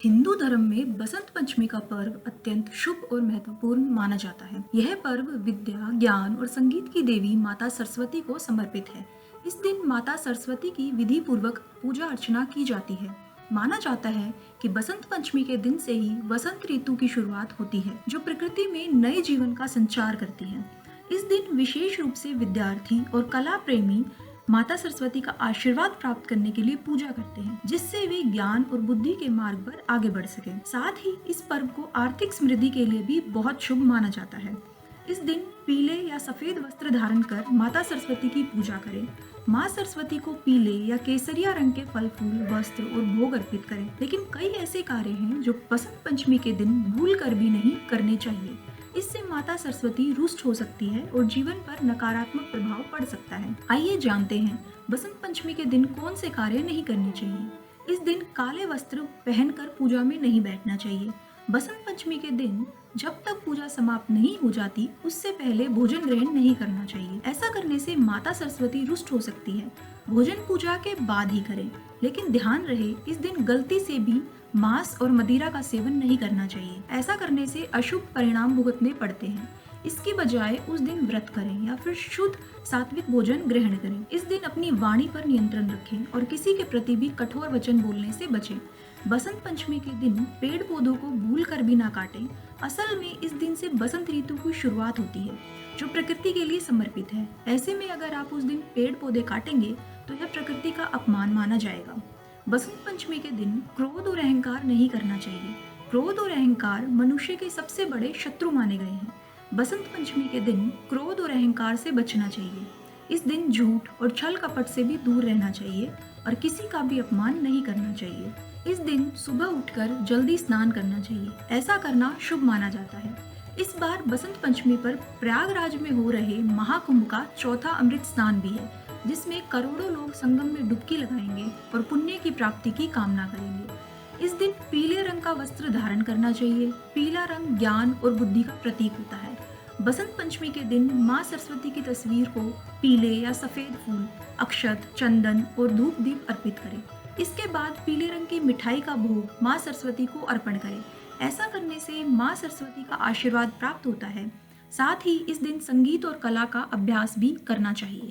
हिंदू धर्म में बसंत पंचमी का पर्व अत्यंत शुभ और महत्वपूर्ण माना जाता है। यह पर्व विद्या, ज्ञान और संगीत की देवी माता सरस्वती को समर्पित है। इस दिन माता सरस्वती की विधि पूर्वक पूजा अर्चना की जाती है। माना जाता है कि बसंत पंचमी के दिन से ही वसंत ऋतु की शुरुआत होती है, जो प्रकृति में नए जीवन का संचार करती है। इस दिन विशेष रूप से विद्यार्थी और कला प्रेमी माता सरस्वती का आशीर्वाद प्राप्त करने के लिए पूजा करते हैं, जिससे वे ज्ञान और बुद्धि के मार्ग पर आगे बढ़ सके। साथ ही इस पर्व को आर्थिक समृद्धि के लिए भी बहुत शुभ माना जाता है। इस दिन पीले या सफेद वस्त्र धारण कर माता सरस्वती की पूजा करें। माँ सरस्वती को पीले या केसरिया रंग के फल फूल, वस्त्र और भोग अर्पित करें। लेकिन कई ऐसे कार्य हैं जो बसंत पंचमी के दिन भूल कर भी नहीं करने चाहिए। इससे माता सरस्वती रुष्ट हो सकती है और जीवन पर नकारात्मक प्रभाव पड़ सकता है। आइए जानते हैं बसंत पंचमी के दिन कौन से कार्य नहीं करने चाहिए। इस दिन काले वस्त्र पहनकर पूजा में नहीं बैठना चाहिए। बसंत पंचमी के दिन जब तक पूजा समाप्त नहीं हो जाती, उससे पहले भोजन ग्रहण नहीं करना चाहिए। ऐसा करने से माता सरस्वती रुष्ट हो सकती है। भोजन पूजा के बाद ही करें, लेकिन ध्यान रहे इस दिन गलती से भी मांस और मदिरा का सेवन नहीं करना चाहिए। ऐसा करने से अशुभ परिणाम भुगतने पड़ते हैं। इसकी बजाय उस दिन व्रत करें या फिर शुद्ध सात्विक भोजन ग्रहण करें। इस दिन अपनी वाणी पर नियंत्रण रखें और किसी के प्रति भी कठोर वचन बोलने से बचें। बसंत पंचमी के दिन पेड़ पौधों को भूल कर भी ना काटें। असल में इस दिन से बसंत ऋतु की शुरुआत होती है, जो प्रकृति के लिए समर्पित है। ऐसे में अगर आप उस दिन पेड़ पौधे काटेंगे तो यह प्रकृति का अपमान माना जाएगा। बसंत पंचमी के दिन क्रोध और अहंकार नहीं करना चाहिए। क्रोध और अहंकार मनुष्य के सबसे बड़े शत्रु माने गए हैं। बसंत पंचमी के दिन क्रोध और अहंकार से बचना चाहिए। इस दिन झूठ और छल कपट से भी दूर रहना चाहिए और किसी का भी अपमान नहीं करना चाहिए। इस दिन सुबह उठकर जल्दी स्नान करना चाहिए। ऐसा करना शुभ माना जाता है। इस बार बसंत पंचमी पर प्रयागराज में हो रहे महाकुंभ का चौथा अमृत स्नान भी है, जिसमें करोड़ों लोग संगम में डुबकी लगाएंगे और पुण्य की प्राप्ति की कामना करेंगे। इस दिन पीले रंग का वस्त्र धारण करना चाहिए। पीला रंग ज्ञान और बुद्धि का प्रतीक होता है। बसंत पंचमी के दिन माँ सरस्वती की तस्वीर को पीले या सफेद फूल, अक्षत, चंदन और धूप दीप अर्पित करें। इसके बाद पीले रंग की मिठाई का भोग माँ सरस्वती को अर्पण करें। ऐसा करने से माँ सरस्वती का आशीर्वाद प्राप्त होता है। साथ ही इस दिन संगीत और कला का अभ्यास भी करना चाहिए।